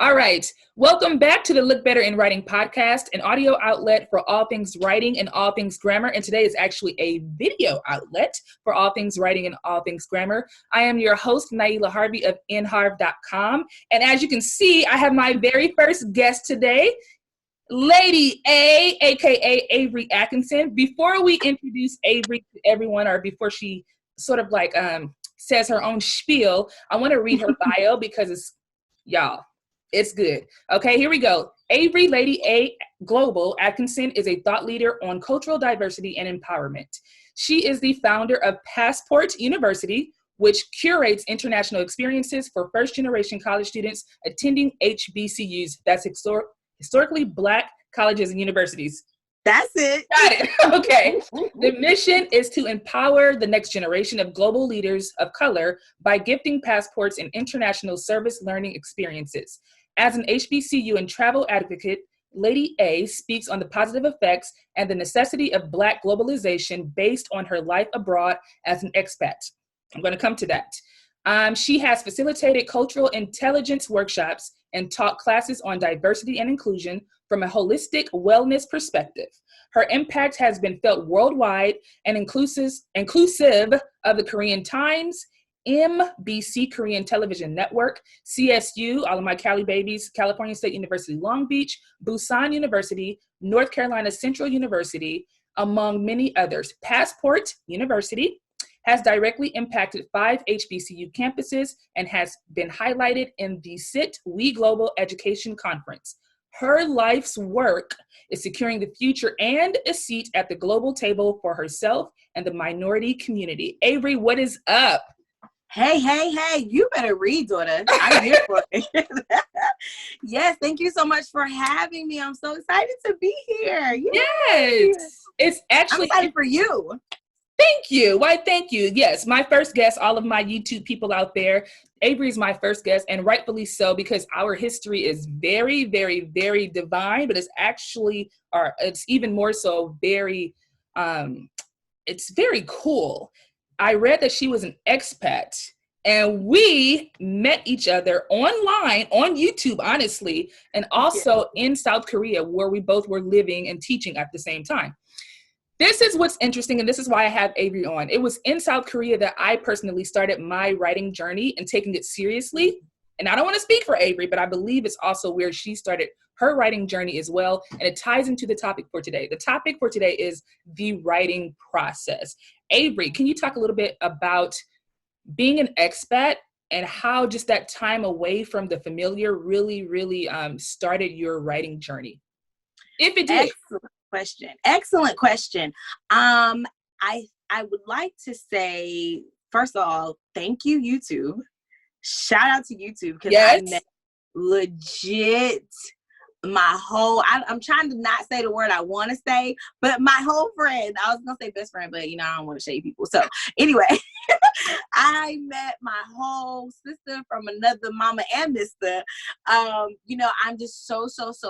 All right. Welcome back to the Look Better in Writing podcast, an audio outlet for all things writing and all things grammar. And today is actually a video outlet for all things writing and all things grammar. I am your host, N.HARV of N.HARV.com. And as you can see, I have my very first guest today, Lady A, aka Avery Atkinson. Before we introduce Avery to everyone, or before she sort of says her own spiel, I want to read her bio because it's good. Okay, here we go. Avery Lady A Global Atkinson is a thought leader on cultural diversity and empowerment. She is the founder of Passport University, which curates international experiences for first-generation college students attending HBCUs. That's historically Black colleges and universities. That's it. Got it. Okay. The mission is to empower the next generation of global leaders of color by gifting passports and international service learning experiences. As an HBCU and travel advocate, Lady A speaks on the positive effects and the necessity of Black globalization based on her life abroad as an expat. I'm going to come to that. She has facilitated cultural intelligence workshops and taught classes on diversity and inclusion from a holistic wellness perspective. Her impact has been felt worldwide and inclusive of the Korean Times, MBC Korean Television Network, CSU, all of my Cali babies, California State University Long Beach, Busan University, North Carolina Central University, among many others. Passport University has directly impacted 5 HBCU campuses and has been highlighted in the SIT We Global Education Conference. Her life's work is securing the future and a seat at the global table for herself and the minority community. Avery, what is up? Hey, you better read, daughter. I'm here for it. Yes, thank you so much for having me. I'm so excited to be here. Yay. Yes, it's actually— I'm excited for you. Thank you. Why, thank you. Yes, my first guest, all of my YouTube people out there, Avery is my first guest, and rightfully so, because our history is very, very, very divine, but it's actually, or it's even more so very, it's very cool. I read that she was an expat, and we met each other online, on YouTube, honestly, and also in South Korea, where we both were living and teaching at the same time. This is what's interesting, and this is why I have Avery on. It was in South Korea that I personally started my writing journey and taking it seriously. And I don't want to speak for Avery, but I believe it's also where she started her writing journey as well. And it ties into the topic for today. The topic for today is the writing process. Avery, can you talk a little bit about being an expat and how just that time away from the familiar really, really started your writing journey? If it did. Excellent question. I would like to say, first of all, thank you, YouTube. Shout out to YouTube, because I met legit my whole, I'm trying to not say the word I want to say, but my whole friend, I was going to say best friend, but I don't want to shade people. So anyway, I met my whole sister from another mama and mister. I'm just so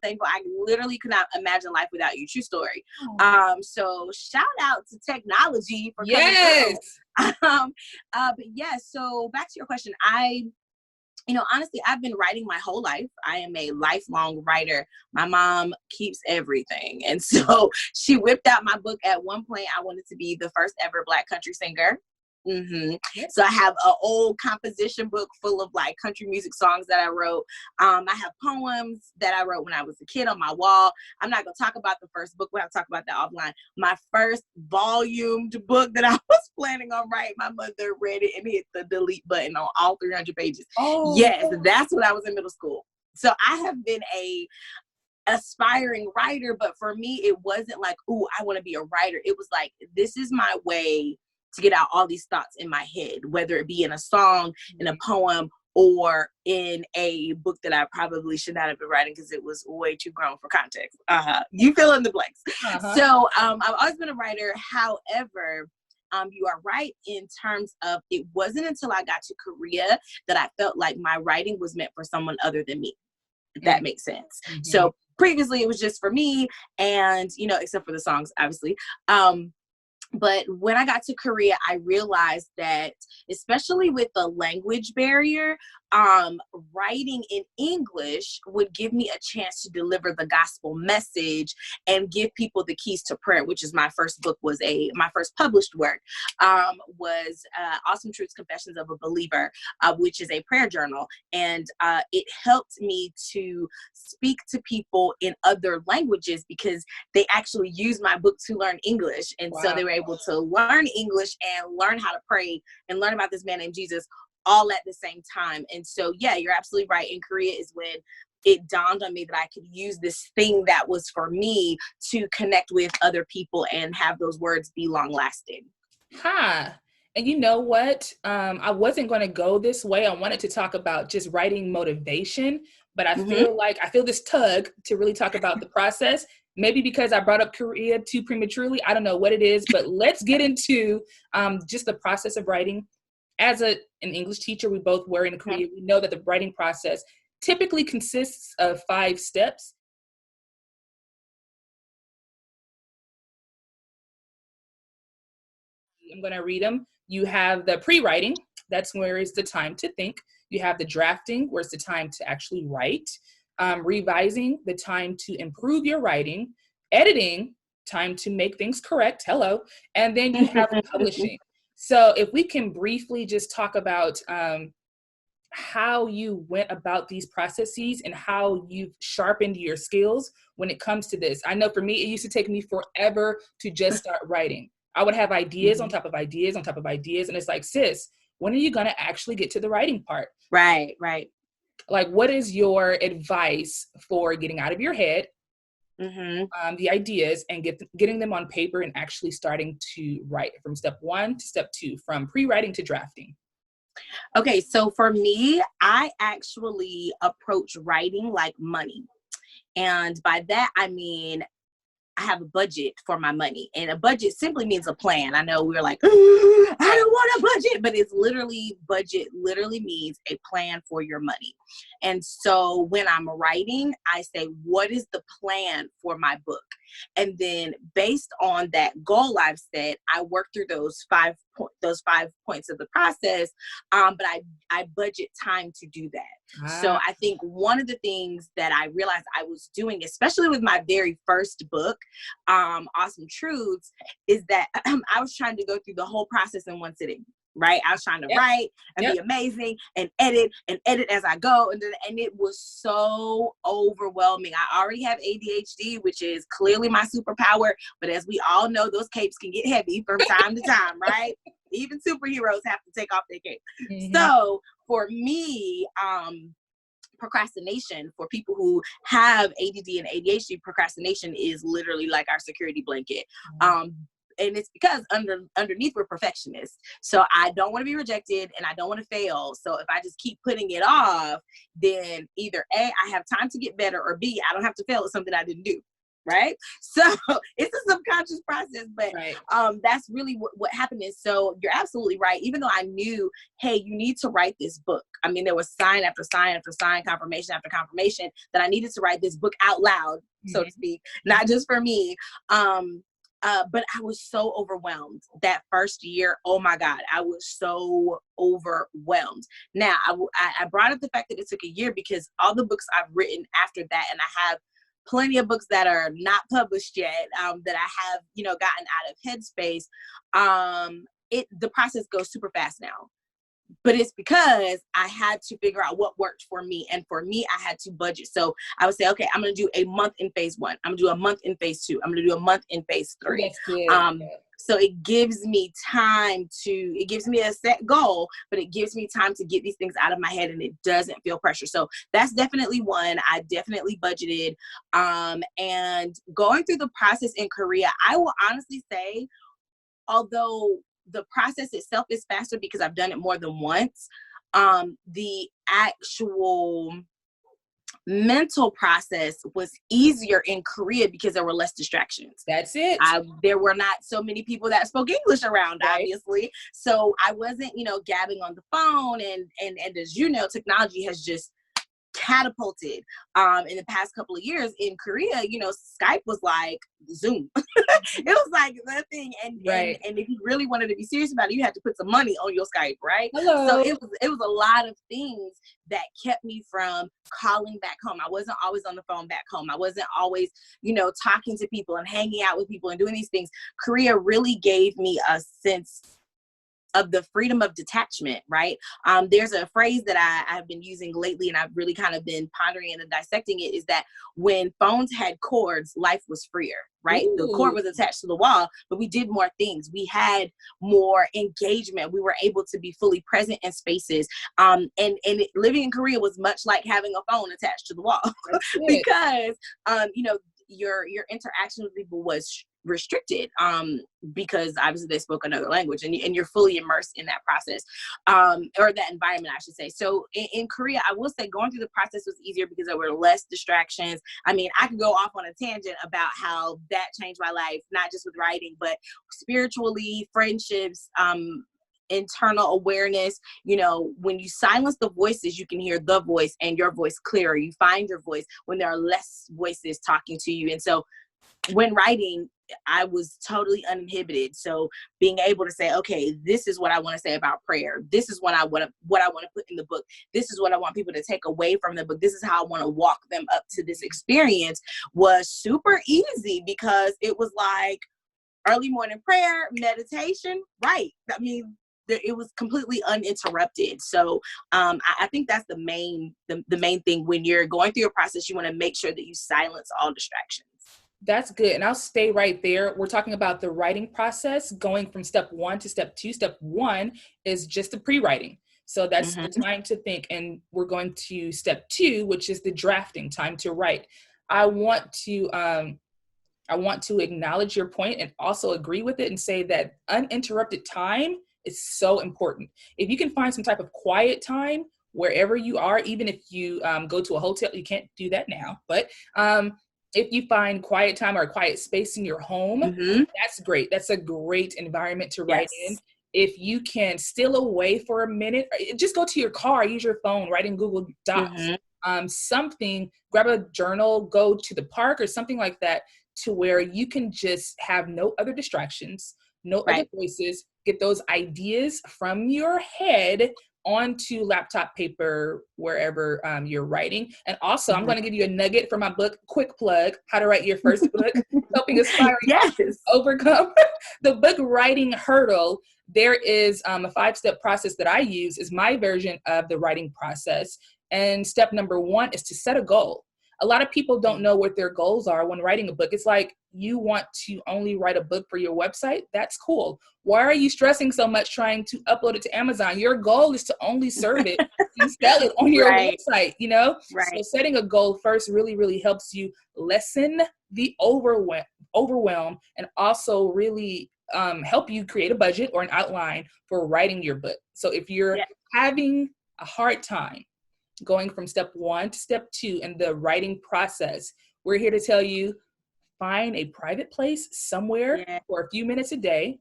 thankful. I literally could not imagine life without you. True story. So shout out to technology for coming through. But so back to your question, honestly, I've been writing my whole life. I am a lifelong writer. My mom keeps everything. And so she whipped out my book at one point. I wanted to be the first ever Black country singer. Yes. So I have an old composition book full of country music songs that I wrote. I have poems that I wrote when I was a kid on my wall. I'm not going to talk about the first book. We'll have to talk about that offline. My first volumed book that I was planning on writing, my mother read it and hit the delete button on all 300 pages. Oh. Yes, that's when I was in middle school. So I have been a aspiring writer, but for me, it wasn't like, ooh, I want to be a writer. It was like, this is my way to get out all these thoughts in my head, whether it be in a song, in a poem, or in a book that I probably should not have been writing because it was way too grown for context. You fill in the blanks. So I've always been a writer. However, you are right in terms of it wasn't until I got to Korea that I felt like my writing was meant for someone other than me, if that makes sense. So previously it was just for me and, except for the songs, obviously. But when I got to Korea, I realized that, especially with the language barrier, writing in English would give me a chance to deliver the gospel message and give people the keys to prayer, which is my first book, my first published work, was Awesome Truths, Confessions of a Believer, which is a prayer journal. And it helped me to speak to people in other languages because they actually used my book to learn English. And so they were able to learn English and learn how to pray and learn about this man named Jesus all at the same time. And so, yeah, you're absolutely right. In Korea is when it dawned on me that I could use this thing that was for me to connect with other people and have those words be long lasting. And you know what? I wasn't going to go this way. I wanted to talk about just writing motivation, but I feel this tug to really talk about the process. Maybe because I brought up Korea too prematurely. I don't know what it is, but let's get into just the process of writing. As an English teacher, we both were in Korea. We know that the writing process typically consists of 5 steps. I'm going to read them. You have the pre-writing. That's where it's the time to think. You have the drafting, where it's the time to actually write. Revising, the time to improve your writing. Editing, time to make things correct. Hello. And then you have publishing. So if we can briefly just talk about how you went about these processes and how you've sharpened your skills when it comes to this. I know for me, it used to take me forever to just start writing. I would have ideas on top of ideas on top of ideas. And it's like, sis, when are you going to actually get to the writing part? Right. Like, what is your advice for getting out of your head, the ideas, and getting them on paper and actually starting to write from step 1 to step 2, from pre-writing to drafting? Okay, so for me, I actually approach writing like money. And by that, I mean, I have a budget for my money, and a budget simply means a plan. I know we're like, I don't want a budget, but it's budget literally means a plan for your money. And so when I'm writing, I say, what is the plan for my book? And then based on that goal I've set, I work through those 5 points of the process. But I budget time to do that. So I think one of the things that I realized I was doing, especially with my very first book, Awesome Truths, is that I was trying to go through the whole process in one sitting. Right? I was trying to write and be amazing and edit as I go. And it was so overwhelming. I already have ADHD, which is clearly my superpower. But as we all know, those capes can get heavy from time to time, right? Even superheroes have to take off their cape. So for me, procrastination, for people who have ADD and ADHD, procrastination is literally like our security blanket. And it's because underneath we're perfectionists. So I don't want to be rejected and I don't want to fail. So if I just keep putting it off, then either A, I have time to get better, or B, I don't have to fail at something I didn't do. Right? So it's a subconscious process, but that's really what happened. Is, so you're absolutely right. Even though I knew, hey, you need to write this book. I mean, there was sign after sign after sign, confirmation after confirmation that I needed to write this book out loud, so to speak, not just for me. But I was so overwhelmed that first year. Oh my God, I was so overwhelmed. Now, I brought up the fact that it took a year because all the books I've written after that, and I have plenty of books that are not published yet, that I have, gotten out of headspace. The process goes super fast now. But it's because I had to figure out what worked for me. And for me, I had to budget. So I would say, okay, I'm going to do a month in phase 1. I'm going to do a month in phase 2. I'm going to do a month in phase 3. So it gives me it gives me a set goal, but it gives me time to get these things out of my head and it doesn't feel pressure. So that's definitely one. I definitely budgeted. And going through the process in Korea, I will honestly say, although the process itself is faster because I've done it more than once, the actual mental process was easier in Korea because there were less distractions. That's it. There were not so many people that spoke English around, obviously. So I wasn't, gabbing on the phone. And as you know, technology has just catapulted in the past couple of years. In Korea, you know, Skype was like Zoom. It was like the thing. And if you really wanted to be serious about it, you had to put some money on your Skype, right? Hello. So it was a lot of things that kept me from calling back home. I wasn't always on the phone back home. I wasn't always, you know, talking to people and hanging out with people and doing these things. Korea really gave me a sense of the freedom of detachment, right? There's a phrase that I've been using lately, and I've really kind of been pondering and dissecting it, is that when phones had cords, life was freer, right? Ooh. The cord was attached to the wall, but we did more things. We had more engagement. We were able to be fully present in spaces. Living in Korea was much like having a phone attached to the wall because, you know, your interaction with people was restricted because obviously they spoke another language, and you're fully immersed in that process or that environment, I should say. So in Korea, I will say going through the process was easier because there were less distractions. I mean, I could go off on a tangent about how that changed my life, not just with writing, but spiritually, friendships, internal awareness. You know, when you silence the voices, you can hear the voice and your voice clearer. You find your voice when there are less voices talking to you. And so when writing, I was totally uninhibited. So being able to say, okay, this is what I want to say about prayer. This is what I want to put in the book. This is what I want people to take away from the book. This is how I want to walk them up to this experience, was super easy because it was like early morning prayer, meditation, right? I mean, it was completely uninterrupted. So I think that's the main thing when you're going through a process. You want to make sure that you silence all distractions. That's good. And I'll stay right there. We're talking about the writing process, going from step 1 to step 2. Step 1 is just the pre-writing. So that's the time to think. And we're going to step 2, which is the drafting, time to write. I want to acknowledge your point and also agree with it and say that uninterrupted time is so important. If you can find some type of quiet time wherever you are, even if you go to a hotel, you can't do that now, but if you find quiet time or a quiet space in your home, that's great. That's a great environment to write in. If you can steal away for a minute, just go to your car, use your phone, write in Google Docs, something, grab a journal, go to the park or something like that, to where you can just have no other distractions, no other voices, get those ideas from your head onto laptop paper, wherever you're writing. And also, I'm going to give you a nugget for my book, quick plug, How to Write Your First Book, Helping Aspiring Authors Overcome the Book Writing Hurdle. There is a 5-step process that I use, is my version of the writing process. And step number 1 is to set a goal. A lot of people don't know what their goals are when writing a book. It's like, you want to only write a book for your website? That's cool. Why are you stressing so much trying to upload it to Amazon? Your goal is to only serve it and sell it on your website, you know? So setting a goal first really, really helps you lessen the overwhelm and also really help you create a budget or an outline for writing your book. So if you're having a hard time going from step 1 to step 2 in the writing process, we're here to tell you, find a private place somewhere for a few minutes a day,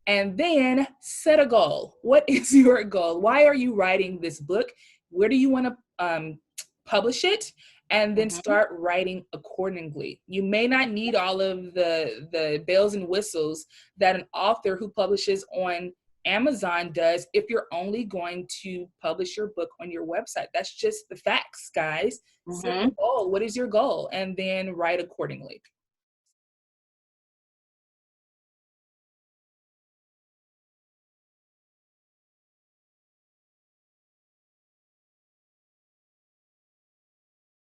and then set a goal. What is your goal? Why are you writing this book? Where do you want to publish it? And then start writing accordingly. You may not need all of the bells and whistles that an author who publishes on Amazon does if you're only going to publish your book on your website. That's just the facts, guys. Set a goal. What is your goal? And then write accordingly.